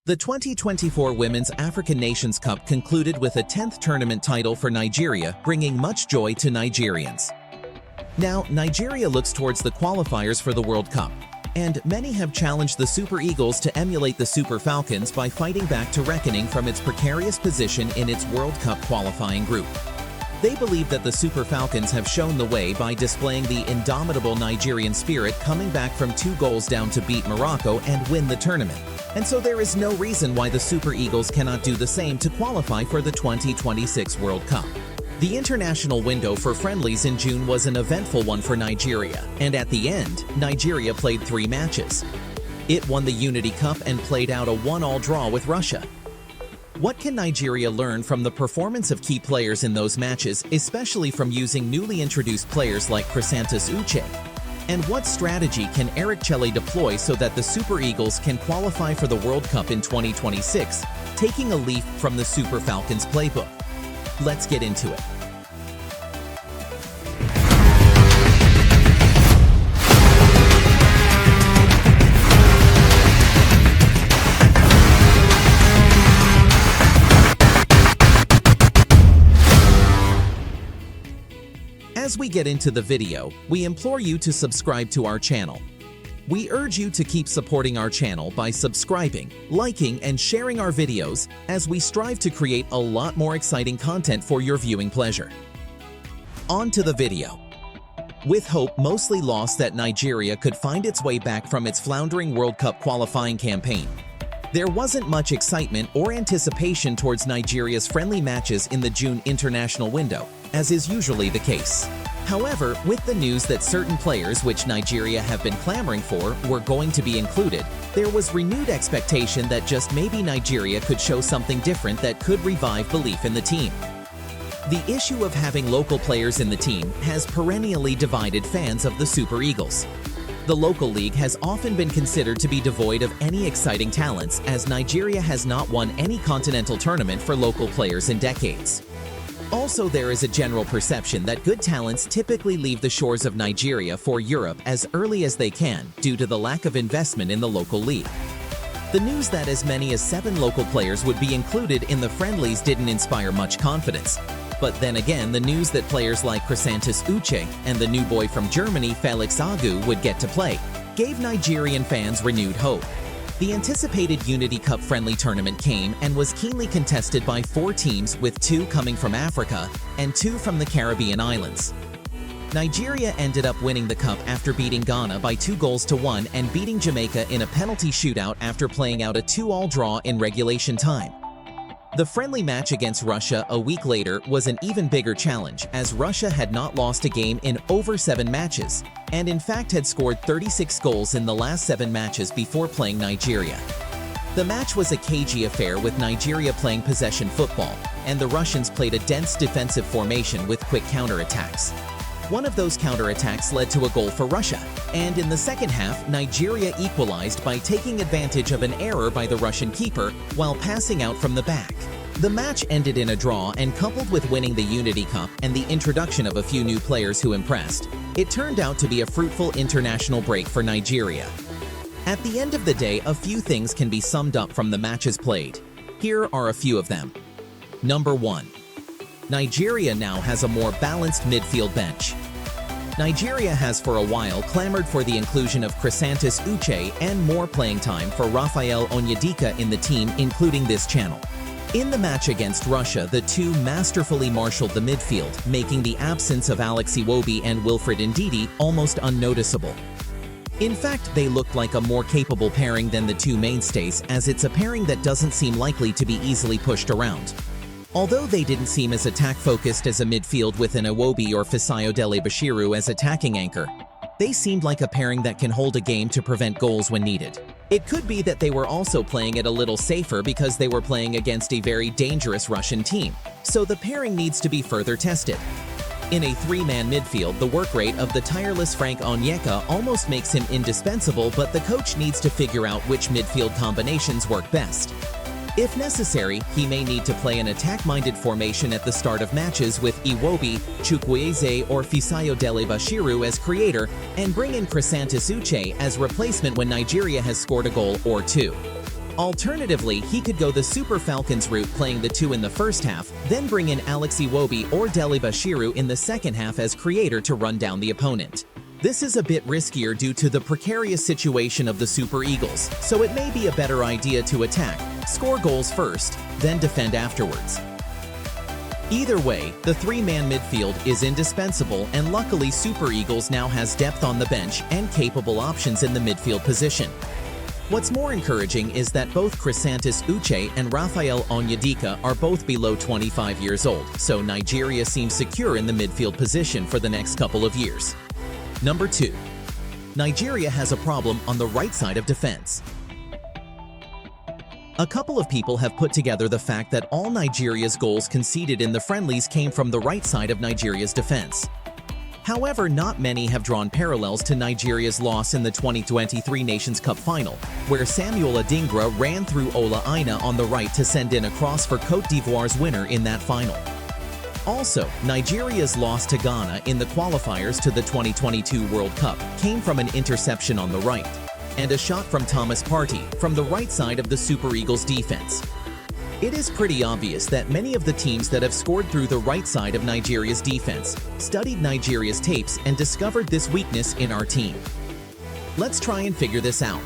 The 2024 Women's African Nations Cup concluded with a 10th tournament title for Nigeria, bringing much joy to Nigerians. Now, Nigeria looks towards the qualifiers for the World Cup, and many have challenged the Super Eagles to emulate the Super Falcons by fighting back to reckoning from its precarious position in its World Cup qualifying group. They believe that the Super Falcons have shown the way by displaying the indomitable Nigerian spirit, coming back from 2 goals down to beat Morocco and win the tournament. And so there is no reason why the Super Eagles cannot do the same to qualify for the 2026 World Cup. The international window for friendlies in June was an eventful one for Nigeria, and at the end, Nigeria played 3 matches. It won the Unity Cup and played out a 1-1 draw with Russia. What can Nigeria learn from the performance of key players in those matches, especially from using newly introduced players like Chrysanthus Uche? And what strategy can Eric Chelle deploy so that the Super Eagles can qualify for the World Cup in 2026, taking a leaf from the Super Falcons playbook? Let's get into it. As we get into the video, we implore you to subscribe to our channel. We urge you to keep supporting our channel by subscribing, liking, and sharing our videos as we strive to create a lot more exciting content for your viewing pleasure. On to the video. With hope mostly lost that Nigeria could find its way back from its floundering World Cup qualifying campaign, there wasn't much excitement or anticipation towards Nigeria's friendly matches in the June international window, as is usually the case. However, with the news that certain players which Nigeria have been clamoring for were going to be included, there was renewed expectation that just maybe Nigeria could show something different that could revive belief in the team. The issue of having local players in the team has perennially divided fans of the Super Eagles. The local league has often been considered to be devoid of any exciting talents, as Nigeria has not won any continental tournament for local players in decades. Also, there is a general perception that good talents typically leave the shores of Nigeria for Europe as early as they can due to the lack of investment in the local league. The news that as many as 7 local players would be included in the friendlies didn't inspire much confidence. But then again, the news that players like Chrysanthus Uche and the new boy from Germany Felix Agu would get to play gave Nigerian fans renewed hope. The anticipated Unity Cup friendly tournament came and was keenly contested by 4 teams, with 2 coming from Africa and 2 from the Caribbean islands. Nigeria ended up winning the cup after beating Ghana by 2-1 and beating Jamaica in a penalty shootout after playing out a 2-2 draw in regulation time. The friendly match against Russia a week later was an even bigger challenge, as Russia had not lost a game in over 7 matches, and in fact had scored 36 goals in the last 7 matches before playing Nigeria. The match was a cagey affair, with Nigeria playing possession football, and the Russians played a dense defensive formation with quick counterattacks. One of those counterattacks led to a goal for Russia, and in the second half, Nigeria equalized by taking advantage of an error by the Russian keeper while passing out from the back. The match ended in a draw, and coupled with winning the Unity Cup and the introduction of a few new players who impressed, it turned out to be a fruitful international break for Nigeria. At the end of the day, a few things can be summed up from the matches played. Here are a few of them. Number 1. Nigeria now has a more balanced midfield bench. Nigeria has for a while clamored for the inclusion of Chrysanthus Uche and more playing time for Raphael Onyedika in the team, including this channel. In the match against Russia, the 2 masterfully marshaled the midfield, making the absence of Alex Iwobi and Wilfred Ndidi almost unnoticeable. In fact, they looked like a more capable pairing than the 2 mainstays, as it's a pairing that doesn't seem likely to be easily pushed around. Although they didn't seem as attack-focused as a midfield with an Iwobi or Fisayo Dele Bashiru as attacking anchor, they seemed like a pairing that can hold a game to prevent goals when needed. It could be that they were also playing it a little safer because they were playing against a very dangerous Russian team, so the pairing needs to be further tested. In a 3-man midfield, the work rate of the tireless Frank Onyeka almost makes him indispensable, but the coach needs to figure out which midfield combinations work best. If necessary, he may need to play an attack-minded formation at the start of matches with Iwobi, Chukwueze, or Fisayo Dele Bashiru as creator, and bring in Chrysanthus Uche as replacement when Nigeria has scored a goal or 2. Alternatively, he could go the Super Falcons route, playing the two in the first half, then bring in Alex Iwobi or Dele Bashiru in the second half as creator to run down the opponent. This is a bit riskier due to the precarious situation of the Super Eagles, so it may be a better idea to attack, score goals first, then defend afterwards. Either way, the three-man midfield is indispensable, and luckily Super Eagles now has depth on the bench and capable options in the midfield position. What's more encouraging is that both Chrysanthus Uche and Rafael Onyedika are both below 25 years old, so Nigeria seems secure in the midfield position for the next couple of years. Number 2. Nigeria has a problem on the right side of defense. A couple of people have put together the fact that all Nigeria's goals conceded in the friendlies came from the right side of Nigeria's defense. However, not many have drawn parallels to Nigeria's loss in the 2023 Nations Cup final, where Samuel Adingra ran through Ola Aina on the right to send in a cross for Côte d'Ivoire's winner in that final. Also, Nigeria's loss to Ghana in the qualifiers to the 2022 World Cup came from an interception on the right, and a shot from Thomas Partey from the right side of the Super Eagles defense. It is pretty obvious that many of the teams that have scored through the right side of Nigeria's defense studied Nigeria's tapes and discovered this weakness in our team. Let's try and figure this out.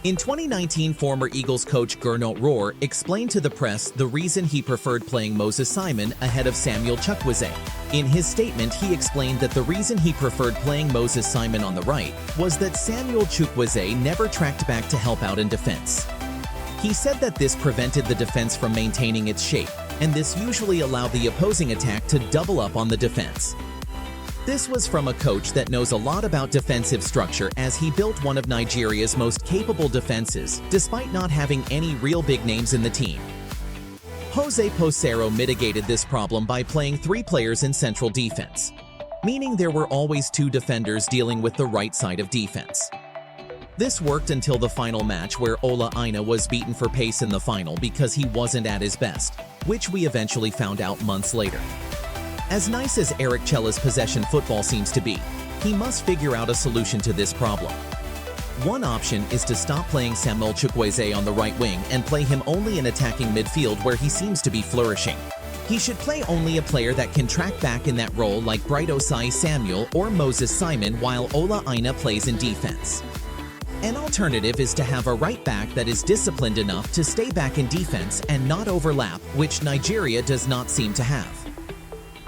In 2019, former Eagles coach Gernot Rohr explained to the press the reason he preferred playing Moses Simon ahead of Samuel Chukwueze. In his statement, he explained that the reason he preferred playing Moses Simon on the right was that Samuel Chukwueze never tracked back to help out in defense. He said that this prevented the defense from maintaining its shape, and this usually allowed the opposing attack to double up on the defense. This was from a coach that knows a lot about defensive structure, as he built one of Nigeria's most capable defenses, despite not having any real big names in the team. Jose Posero mitigated this problem by playing 3 players in central defense, meaning there were always 2 defenders dealing with the right side of defense. This worked until the final match, where Ola Aina was beaten for pace in the final because he wasn't at his best, which we eventually found out months later. As nice as Eric Chella's possession football seems to be, he must figure out a solution to this problem. One option is to stop playing Samuel Chukwueze on the right wing and play him only in attacking midfield, where he seems to be flourishing. He should play only a player that can track back in that role, like Bright Osai Samuel or Moses Simon, while Ola Aina plays in defense. An alternative is to have a right back that is disciplined enough to stay back in defense and not overlap, which Nigeria does not seem to have.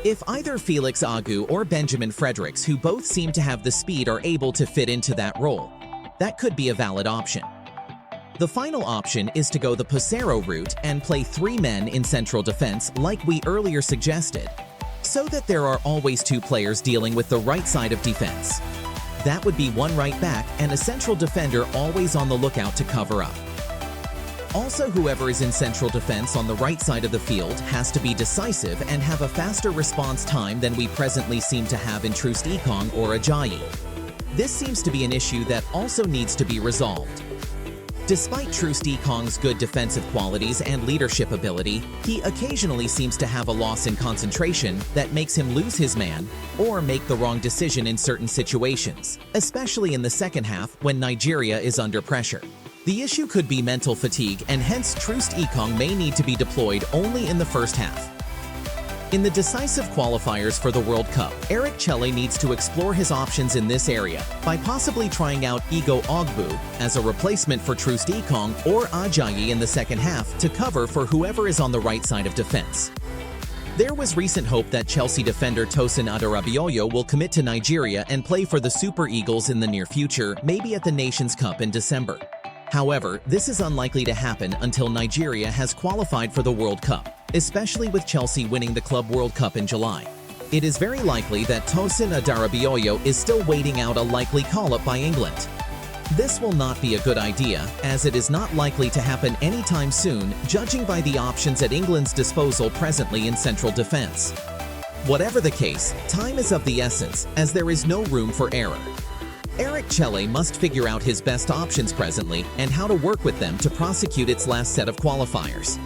If either Felix Agu or Benjamin Fredericks, who both seem to have the speed, are able to fit into that role, that could be a valid option. The final option is to go the Posero route and play 3 men in central defense like we earlier suggested, so that there are always 2 players dealing with the right side of defense. That would be 1 right back and a central defender always on the lookout to cover up. Also, whoever is in central defense on the right side of the field has to be decisive and have a faster response time than we presently seem to have in Troost Ekong or Ajayi. This seems to be an issue that also needs to be resolved. Despite Troost Ekong's good defensive qualities and leadership ability, he occasionally seems to have a loss in concentration that makes him lose his man or make the wrong decision in certain situations, especially in the second half when Nigeria is under pressure. The issue could be mental fatigue, and hence Troost Ekong may need to be deployed only in the first half. In the decisive qualifiers for the World Cup, Eric Chelle needs to explore his options in this area by possibly trying out Igo Ogbu as a replacement for Troost Ekong or Ajayi in the second half to cover for whoever is on the right side of defense. There was recent hope that Chelsea defender Tosin Adarabioyo will commit to Nigeria and play for the Super Eagles in the near future, maybe at the Nations Cup in December. However, this is unlikely to happen until Nigeria has qualified for the World Cup, especially with Chelsea winning the Club World Cup in July. It is very likely that Tosin Adarabioyo is still waiting out a likely call-up by England. This will not be a good idea, as it is not likely to happen anytime soon, judging by the options at England's disposal presently in central defense. Whatever the case, time is of the essence, as there is no room for error. Eric Chelle must figure out his best options presently and how to work with them to prosecute its last set of qualifiers.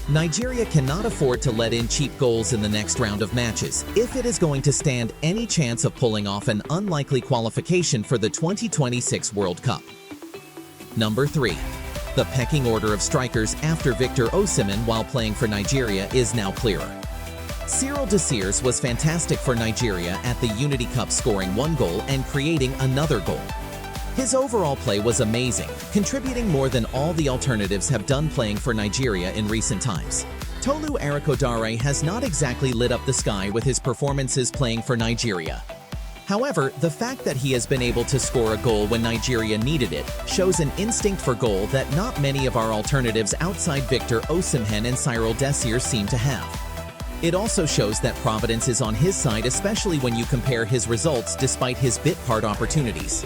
Nigeria cannot afford to let in cheap goals in the next round of matches if it is going to stand any chance of pulling off an unlikely qualification for the 2026 World Cup. Number 3. The pecking order of strikers after Victor Osimhen while playing for Nigeria is now clearer. Cyril Desires was fantastic for Nigeria at the Unity Cup, scoring 1 goal and creating another goal. His overall play was amazing, contributing more than all the alternatives have done playing for Nigeria in recent times. Tolu Arakodare has not exactly lit up the sky with his performances playing for Nigeria. However, the fact that he has been able to score a goal when Nigeria needed it shows an instinct for goal that not many of our alternatives outside Victor Osimhen and Cyril Desires seem to have. It also shows that Providence is on his side, especially when you compare his results despite his bit part opportunities.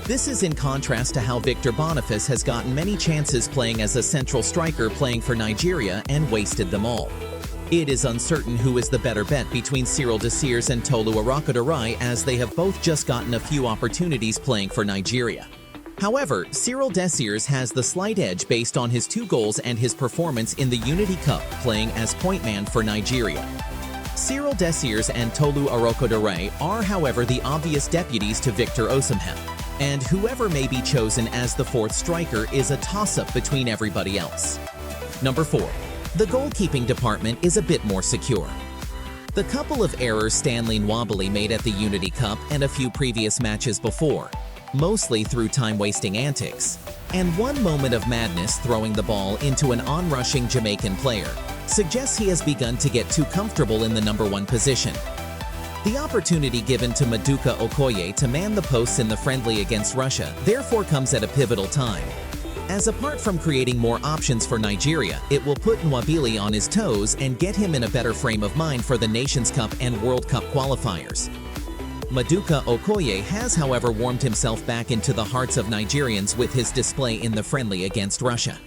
This is in contrast to how Victor Boniface has gotten many chances playing as a central striker playing for Nigeria and wasted them all. It is uncertain who is the better bet between Cyril Desires and Tolu Arakodare, as they have both just gotten a few opportunities playing for Nigeria. However, Cyril Desires has the slight edge based on his 2 goals and his performance in the Unity Cup playing as point man for Nigeria. Cyril Desires and Tolu Arakodare are, however, the obvious deputies to Victor Osimhen, and whoever may be chosen as the 4th striker is a toss-up between everybody else. Number 4. The goalkeeping department is a bit more secure. The couple of errors Stanley Nwabali made at the Unity Cup and a few previous matches before, mostly through time-wasting antics, and 1 moment of madness throwing the ball into an onrushing Jamaican player, suggests he has begun to get too comfortable in the number 1 position. The opportunity given to Maduka Okoye to man the posts in the friendly against Russia therefore comes at a pivotal time, as apart from creating more options for Nigeria, it will put Nwabali on his toes and get him in a better frame of mind for the Nations Cup and World Cup qualifiers. Maduka Okoye has, however, warmed himself back into the hearts of Nigerians with his display in the friendly against Russia.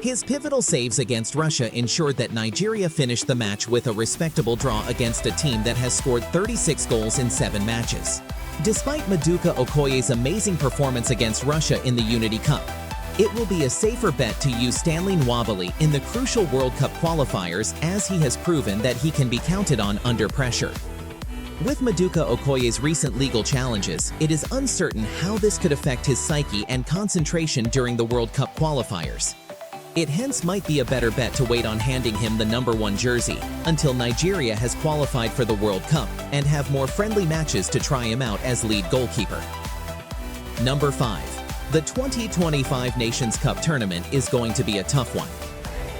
His pivotal saves against Russia ensured that Nigeria finished the match with a respectable draw against a team that has scored 36 goals in 7 matches. Despite Maduka Okoye's amazing performance against Russia in the Unity Cup, it will be a safer bet to use Stanley Nwabali in the crucial World Cup qualifiers, as he has proven that he can be counted on under pressure. With Maduka Okoye's recent legal challenges, it is uncertain how this could affect his psyche and concentration during the World Cup qualifiers. It hence might be a better bet to wait on handing him the number 1 jersey until Nigeria has qualified for the World Cup and have more friendly matches to try him out as lead goalkeeper. Number 5. The 2025 Nations Cup tournament is going to be a tough one.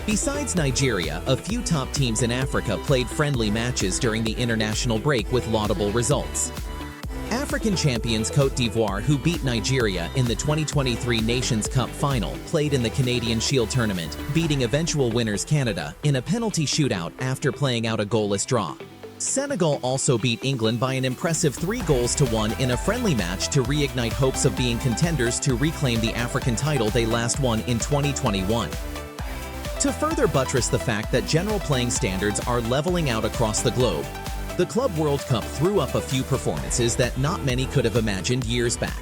Besides Nigeria, a few top teams in Africa played friendly matches during the international break with laudable results. African champions Côte d'Ivoire, who beat Nigeria in the 2023 Nations Cup final, played in the Canadian Shield tournament, beating eventual winners Canada in a penalty shootout after playing out a goalless draw. Senegal also beat England by an impressive 3-1 in a friendly match to reignite hopes of being contenders to reclaim the African title they last won in 2021. To further buttress the fact that general playing standards are leveling out across the globe, the Club World Cup threw up a few performances that not many could have imagined years back.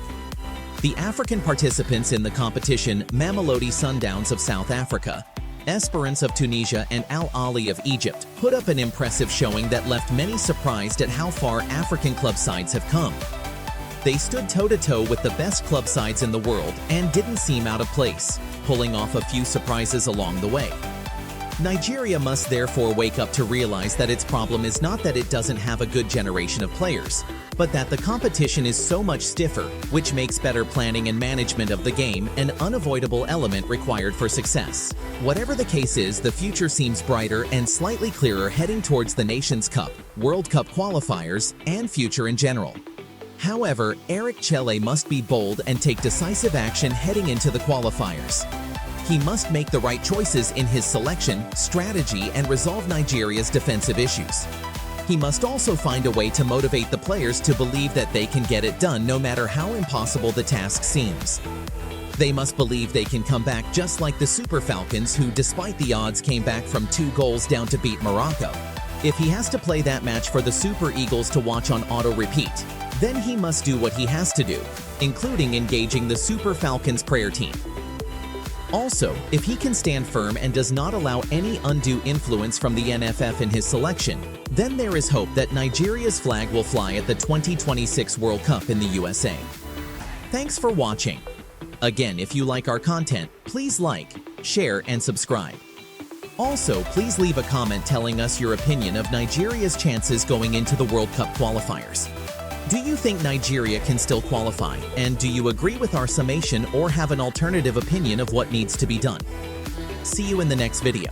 The African participants in the competition, Mamelodi Sundowns of South Africa, Esperance of Tunisia, and Al Ahly of Egypt, put up an impressive showing that left many surprised at how far African club sides have come. They stood toe-to-toe with the best club sides in the world and didn't seem out of place, pulling off a few surprises along the way. Nigeria must therefore wake up to realize that its problem is not that it doesn't have a good generation of players, but that the competition is so much stiffer, which makes better planning and management of the game an unavoidable element required for success. Whatever the case is, the future seems brighter and slightly clearer heading towards the Nations Cup, World Cup qualifiers, and future in general. However, Eric Chelle must be bold and take decisive action heading into the qualifiers. He must make the right choices in his selection, strategy, and resolve Nigeria's defensive issues. He must also find a way to motivate the players to believe that they can get it done no matter how impossible the task seems. They must believe they can come back just like the Super Falcons, who despite the odds came back from 2 goals down to beat Morocco. If he has to play that match for the Super Eagles to watch on auto-repeat, then he must do what he has to do, including engaging the Super Falcons prayer team. Also, if he can stand firm and does not allow any undue influence from the NFF in his selection, then there is hope that Nigeria's flag will fly at the 2026 World Cup in the USA. Thanks for watching. Again, if you like our content, please like, share, and subscribe. Also, please leave a comment telling us your opinion of Nigeria's chances going into the World Cup qualifiers. Do you think Nigeria can still qualify? And do you agree with our summation or have an alternative opinion of what needs to be done? See you in the next video.